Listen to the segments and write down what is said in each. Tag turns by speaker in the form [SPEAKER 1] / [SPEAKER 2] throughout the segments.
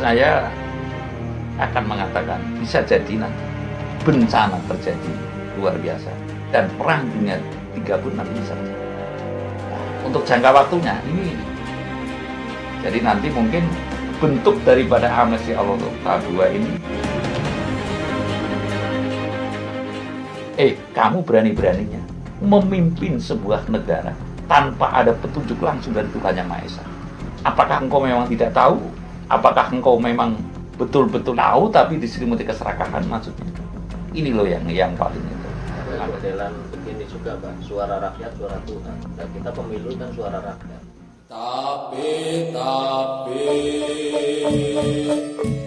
[SPEAKER 1] saya akan mengatakan bisa jadi nanti bencana terjadi luar biasa dan perang dunia 3 pun nanti bisa. Nah, untuk jangka waktunya ini, jadi nanti mungkin bentuk daripada amnesti Allah tahap 2 ini, kamu berani-beraninya memimpin sebuah negara tanpa ada petunjuk langsung dari Tuhan Yang Maha Esa. Apakah engkau memang tidak tahu? Apakah engkau memang betul-betul tahu tapi diselimuti keserakahan maksudnya? Ini loh yang paling itu.
[SPEAKER 2] Ada modelan begini juga Pak, suara rakyat, suara Tuhan. Dan kita pemilu kan suara rakyat.
[SPEAKER 3] Tapi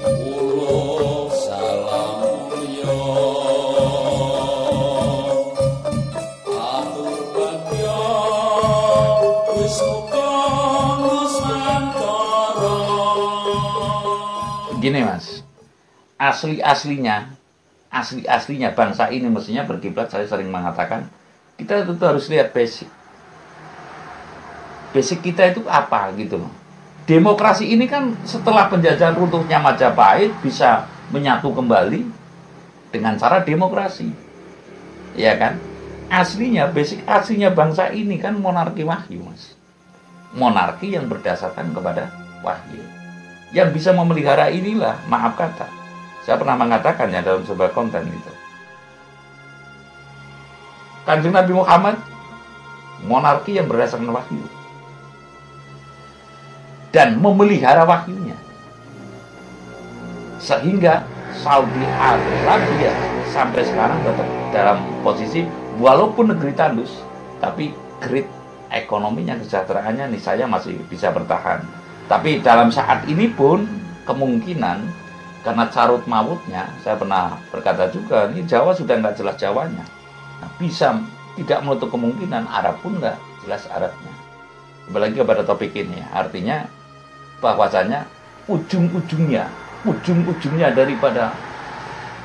[SPEAKER 3] ulo salam yo atur bagyo wis nusantara.
[SPEAKER 1] Gini Mas, asli-aslinya bangsa ini mestinya berkiblat. Saya sering mengatakan kita tentu harus lihat basic kita itu apa gitu loh. Demokrasi ini kan setelah penjajahan runtuhnya Majapahit bisa menyatu kembali dengan cara demokrasi, ya kan? Basic aslinya bangsa ini kan monarki wahyu Mas, monarki yang berdasarkan kepada wahyu. Yang bisa memelihara inilah, maaf kata, saya pernah mengatakannya dalam sebuah konten itu, Kanjeng Nabi Muhammad monarki yang berdasarkan wahyu dan memelihara wahyunya, sehingga Saudi Arabia sampai sekarang tetap dalam posisi walaupun negeri tandus, tapi grid ekonominya, kesejahteraannya nih saya masih bisa bertahan. Tapi dalam saat ini pun kemungkinan karena carut mautnya, saya pernah berkata juga, ini Jawa sudah nggak jelas Jawanya. Nah, bisa tidak menutup kemungkinan Arab pun nggak jelas Arabnya. Apalagi kepada topik ini, artinya bahwasanya ujung-ujungnya daripada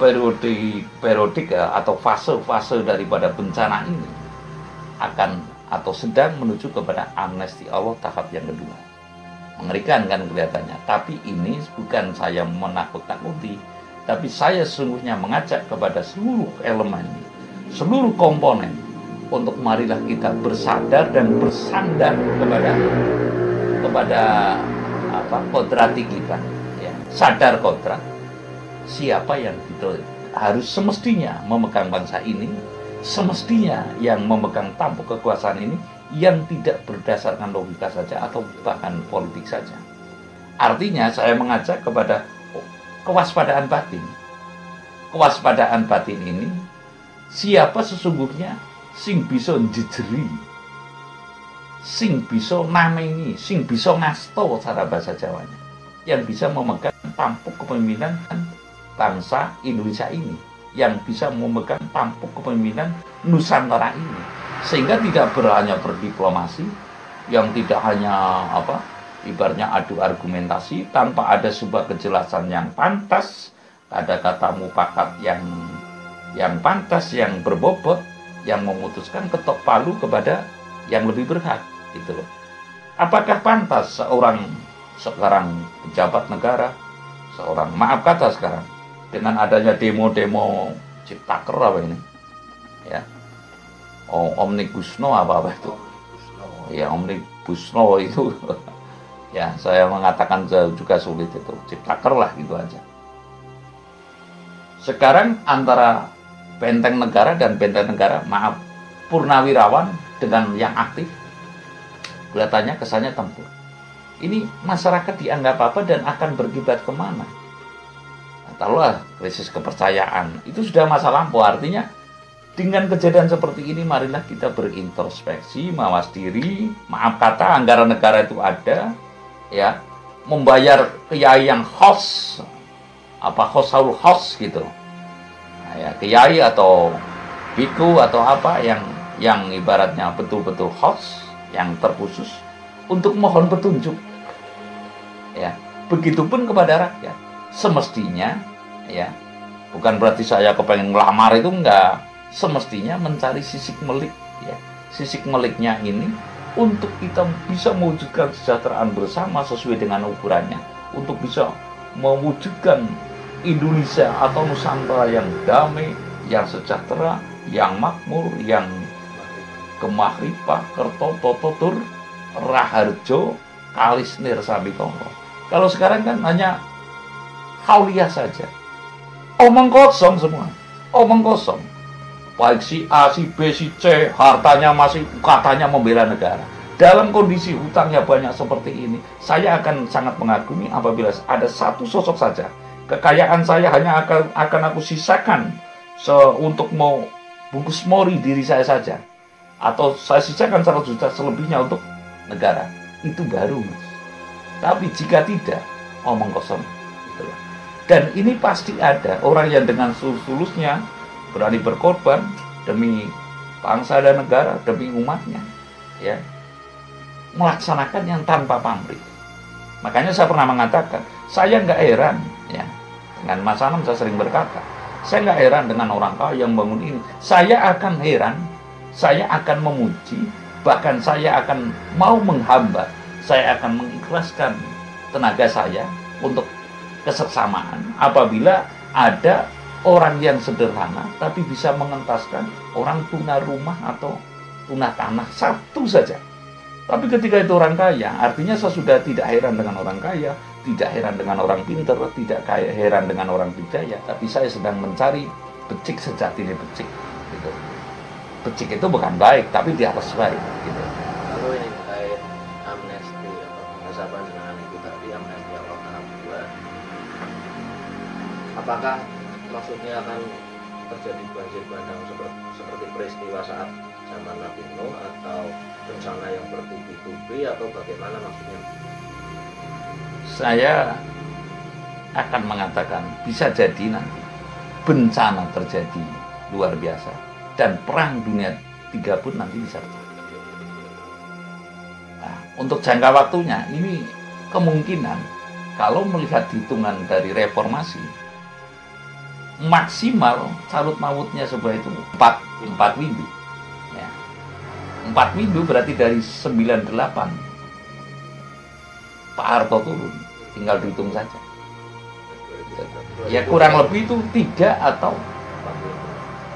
[SPEAKER 1] periodik atau fase-fase daripada bencana ini akan atau sedang menuju kepada amnesti Allah tahap yang kedua. Mengerikan kan kelihatannya, tapi ini bukan saya menakut-nakuti, tapi saya sesungguhnya mengajak kepada seluruh elemen, seluruh komponen untuk marilah kita bersadar dan bersandar kepada kodrati kita, ya. Sadar kodrat siapa yang gitu harus semestinya memegang bangsa ini, semestinya yang memegang tampuk kekuasaan ini, yang tidak berdasarkan logika saja atau bahkan politik saja. Artinya saya mengajak kepada kewaspadaan batin. Kewaspadaan batin ini, siapa sesungguhnya sing bisa njejeri, sing bisa namengi, sing bisa ngasto cara bahasa Jawanya, yang bisa memegang tampuk kepemimpinan bangsa Indonesia ini, yang bisa memegang tampuk kepemimpinan Nusantara ini, sehingga tidak hanya berdiplomasi, yang tidak hanya ibaratnya adu argumentasi tanpa ada sebuah kejelasan yang pantas, ada kata mufakat yang pantas, yang berbobot, yang memutuskan ketok palu kepada yang lebih berhak. Gitu loh. Apakah pantas seorang sekarang pejabat negara, seorang maaf kata sekarang dengan adanya demo-demo Ciptaker apa ini, ya, Omnibus Law apa itu, ya Omnibus Law itu, ya saya mengatakan juga sulit itu, Ciptaker lah gitu aja. Sekarang antara benteng negara dan benteng negara, maaf, purnawirawan dengan yang aktif, kelihatannya kesannya tempur. Ini masyarakat dianggap apa dan akan berkiblat kemana? Taruhlah krisis kepercayaan, itu sudah masa lampau. Artinya dengan kejadian seperti ini, marilah kita berintrospeksi, mawas diri. Maaf kata, anggaran negara itu ada, ya, membayar kiai yang host gitu, nah, ya, kiai atau biku atau apa yang ibaratnya betul-betul host, yang terkhusus untuk mohon petunjuk, ya. Begitupun kepada rakyat, semestinya, ya, bukan berarti saya kepengen ngelamar, itu enggak. Semestinya mencari sisik melik, ya. Sisik meliknya ini untuk kita bisa mewujudkan kesejahteraan bersama sesuai dengan ukurannya, untuk bisa mewujudkan Indonesia atau Nusantara yang damai, yang sejahtera, yang makmur, yang kemahripah, kertotototur, raharjo, kalisnir sabikoro. Kalau sekarang kan hanya hauliah saja. Omong kosong semua. Omong kosong. Baik si A, si B, si C, hartanya masih katanya membela negara. Dalam kondisi hutangnya banyak seperti ini, saya akan sangat mengagumi apabila ada satu sosok saja. Kekayaan saya hanya akan aku sisakan untuk mau bungkus mori diri saya saja. Atau saya sisakan 100 juta selebihnya untuk negara. Itu baru, Mas. Tapi jika tidak, omong kosong. Itulah. Dan ini pasti ada orang yang dengan tulusnya berani berkorban demi bangsa dan negara, demi umatnya, ya, melaksanakan yang tanpa pamrih. Makanya saya pernah mengatakan, saya nggak heran, ya, dengan Mas Anam saya sering berkata, saya nggak heran dengan orang kaya yang bangun ini. Saya akan heran, saya akan memuji, bahkan saya akan mau menghambat, saya akan mengikhlaskan tenaga saya untuk kesesamaan apabila ada orang yang sederhana tapi bisa mengentaskan orang tuna rumah atau tuna tanah satu saja. Tapi ketika itu orang kaya, artinya saya sudah tidak heran dengan orang kaya, tidak heran dengan orang pintar, tidak heran dengan orang bijaya, tapi saya sedang mencari becik sejati ini becik. Gitu. Becik itu bukan baik, tapi di atas baik. Gitu.
[SPEAKER 2] Lalu ini terkait amnesti atau pengasapan dengan itu tadi, amnesti Allah tahap 2. Apakah maksudnya akan terjadi banjir bandang seperti peristiwa saat zaman Nabi Nuh, atau bencana yang bertubi-tubi, atau bagaimana maksudnya?
[SPEAKER 1] Saya akan mengatakan bisa jadi nanti bencana terjadi luar biasa dan perang dunia 3 pun nanti bisa terjadi. Nah, untuk jangka waktunya ini kemungkinan kalau melihat hitungan dari reformasi maksimal carut mautnya sebuah itu 4 minggu. Ya. 4 minggu berarti dari 98 Pak Harto turun, tinggal dihitung saja. Ya kurang lebih itu 3 atau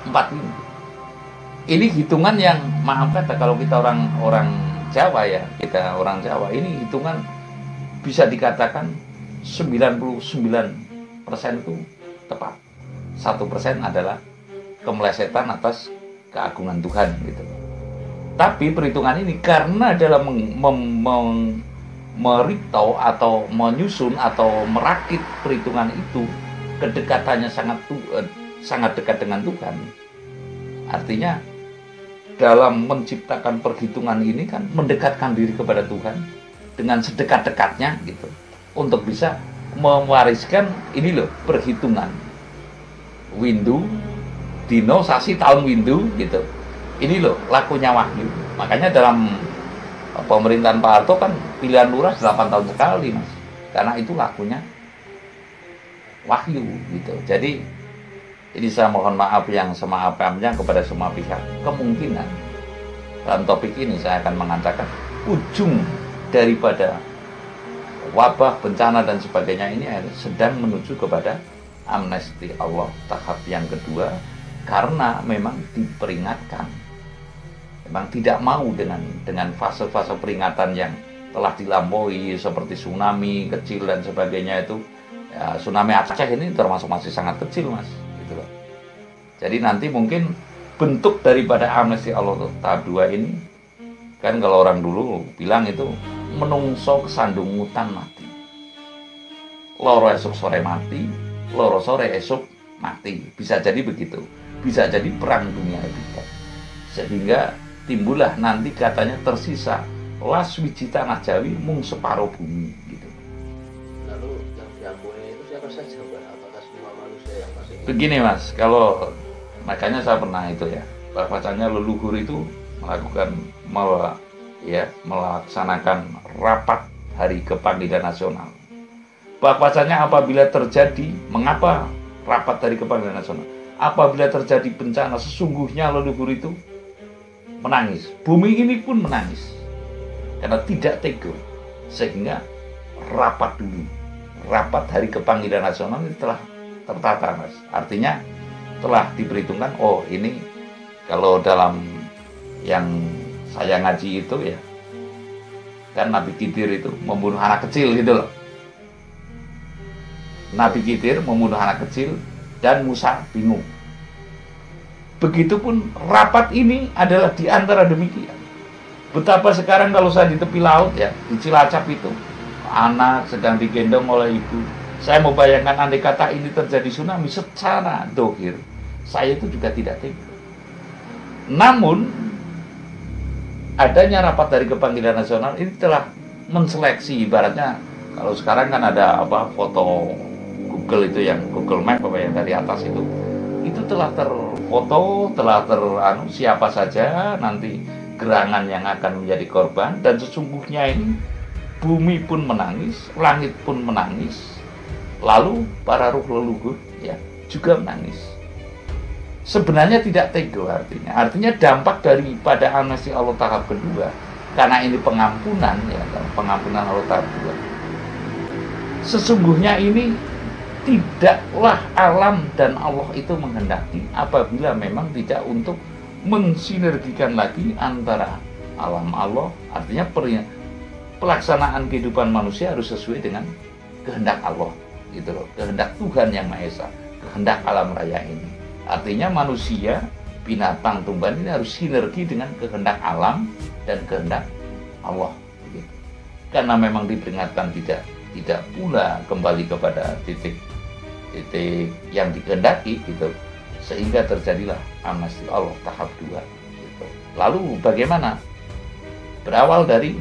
[SPEAKER 1] 4 minggu. Ini hitungan yang maaf kata kalau kita orang Jawa ya, kita orang Jawa ini hitungan bisa dikatakan 99% itu tepat. 1% adalah kemelesetan atas keagungan Tuhan gitu. Tapi perhitungan ini karena dalam meriptau atau menyusun atau merakit perhitungan itu kedekatannya sangat dekat dengan Tuhan. Artinya dalam menciptakan perhitungan ini kan mendekatkan diri kepada Tuhan dengan sedekat-dekatnya gitu untuk bisa mewariskan ini loh perhitungan windu dino sasi tahun windu gitu. Ini loh lakunya wahyu. Makanya dalam pemerintahan Pak Harto kan pilihan lurah 8 tahun sekali, Mas. Karena itu lakunya wahyu gitu. Jadi ini saya mohon maaf yang semaaf-maafnya kepada semua pihak. Kemungkinan dalam topik ini saya akan mengatakan ujung daripada wabah, bencana dan sebagainya ini sedang menuju kepada amnesti Allah tahap yang kedua, karena memang diperingatkan, memang tidak mau dengan fase-fase peringatan yang telah dilampaui seperti tsunami kecil dan sebagainya itu. Ya, tsunami Aceh ini termasuk masih sangat kecil, Mas, gitu loh. Jadi nanti mungkin bentuk daripada amnesti Allah tahap 2 ini kan kalau orang dulu bilang itu menungso kesandung hutan mati, loro esok sore mati, loro sore esok mati. Bisa jadi begitu, bisa jadi perang dunia ketiga, sehingga timbullah nanti katanya tersisa las wiji tanah Jawi mung separuh bumi gitu.
[SPEAKER 2] Lalu yang diampuni itu siapa saja, Pak? Apakah semua manusia yang masih
[SPEAKER 1] Begini, Mas, kalau makanya saya pernah itu ya, bahwasanya leluhur itu melaksanakan rapat hari kebangkitan nasional. Bahwasanya apabila terjadi, mengapa rapat dari kebangkitan nasional? Apabila terjadi bencana, sesungguhnya leluhur itu menangis. Bumi ini pun menangis karena tidak tega, sehingga rapat dulu rapat hari kepanggilan nasional ini telah tertata, Mas. Artinya telah diperhitungkan, oh ini kalau dalam yang saya ngaji itu ya, kan Nabi Khidir itu membunuh anak kecil gitu loh. Nabi Khidir membunuh anak kecil dan Musa bingung. Begitupun rapat ini adalah di antara demikian. Betapa sekarang kalau saya di tepi laut ya, di Cilacap itu, anak sedang digendong oleh ibu. Saya mau bayangkan andai kata ini terjadi tsunami secara dohir, saya itu juga tidak tega. Namun, adanya rapat dari kepanggilan nasional ini telah menseleksi, ibaratnya kalau sekarang kan ada apa foto Google itu yang Google Map apa yang dari atas itu telah terfoto, telah siapa saja nanti gerangan yang akan menjadi korban, dan sesungguhnya ini bumi pun menangis, langit pun menangis, lalu para ruh leluhur ya juga menangis. Sebenarnya tidak tega artinya dampak daripada amnesti Allah tahap kedua, karena ini pengampunan ya, pengampunan Allah tahap kedua. Sesungguhnya ini tidaklah alam dan Allah itu menghendaki apabila memang tidak untuk mensinergikan lagi antara alam Allah, artinya pelaksanaan kehidupan manusia harus sesuai dengan kehendak Allah gitu loh, kehendak Tuhan yang Maha Esa, kehendak alam raya ini. Artinya manusia, binatang, tumbuhan ini harus sinergi dengan kehendak alam dan kehendak Allah gitu. Karena memang diperingatkan tidak pula kembali kepada titik yang dikehendaki gitu, sehingga terjadilah amnesti Allah tahap 2 gitu. Lalu bagaimana? Berawal dari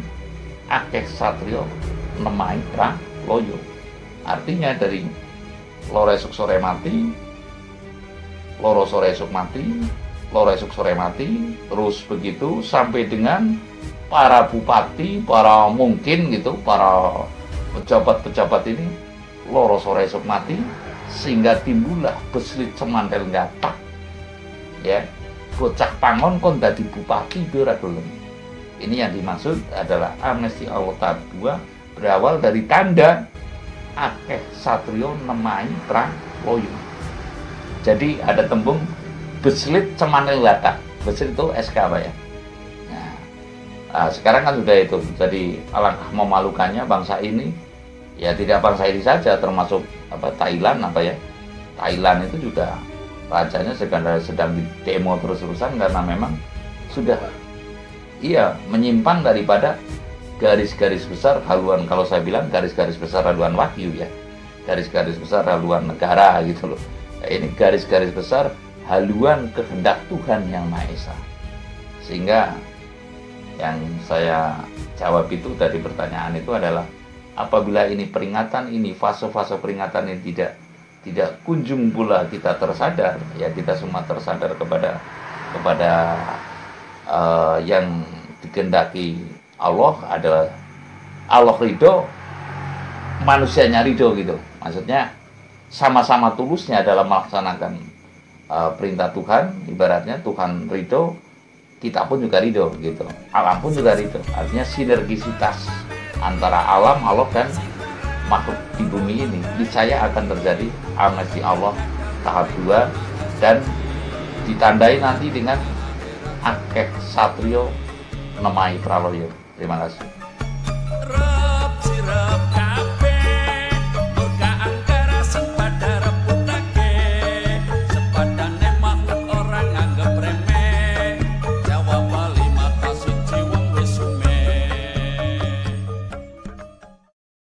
[SPEAKER 1] akeh satrio nemai pra loyo, artinya dari loro esuk sore mati, loro sore esuk mati, loro esuk sore mati, terus begitu sampai dengan para bupati, para mungkin gitu, para pejabat-pejabat ini loro sore esuk mati, sehingga timbullah beslit semantel gatak ya, bocah pangon kon dadi bupati ora gelem. Ini yang dimaksud adalah amnesti Allah tahap 2 berawal dari tanda akeh satrio nemai pra loyo. Jadi ada tembung beslit semantel gatak. Beslit itu SK Pak ya. Nah, sekarang kan sudah itu. Jadi alangkah memalukannya bangsa ini, ya tidak bangsa ini saja, termasuk Thailand Thailand itu juga rajanya sedang demo terus-terusan karena memang sudah menyimpan daripada garis-garis besar haluan, kalau saya bilang garis-garis besar haluan wahyu ya, garis-garis besar haluan negara gitu loh. Nah, ini garis-garis besar haluan kehendak Tuhan yang Maha Esa. Sehingga yang saya jawab itu dari pertanyaan itu adalah, apabila ini peringatan ini, fase-fase peringatan ini tidak kunjung pula kita tersadar, ya kita semua tersadar kepada yang dikehendaki Allah adalah Allah ridho, manusianya ridho gitu. Maksudnya sama-sama tulusnya dalam melaksanakan perintah Tuhan, ibaratnya Tuhan ridho, kita pun juga ridho gitu, alam pun juga ridho. Artinya sinergisitas antara alam, Allah dan makhluk di bumi ini, niscaya akan terjadi amnesti Allah tahap 2 dan ditandai nanti dengan akeh satrio nemai praloyo. Terima kasih.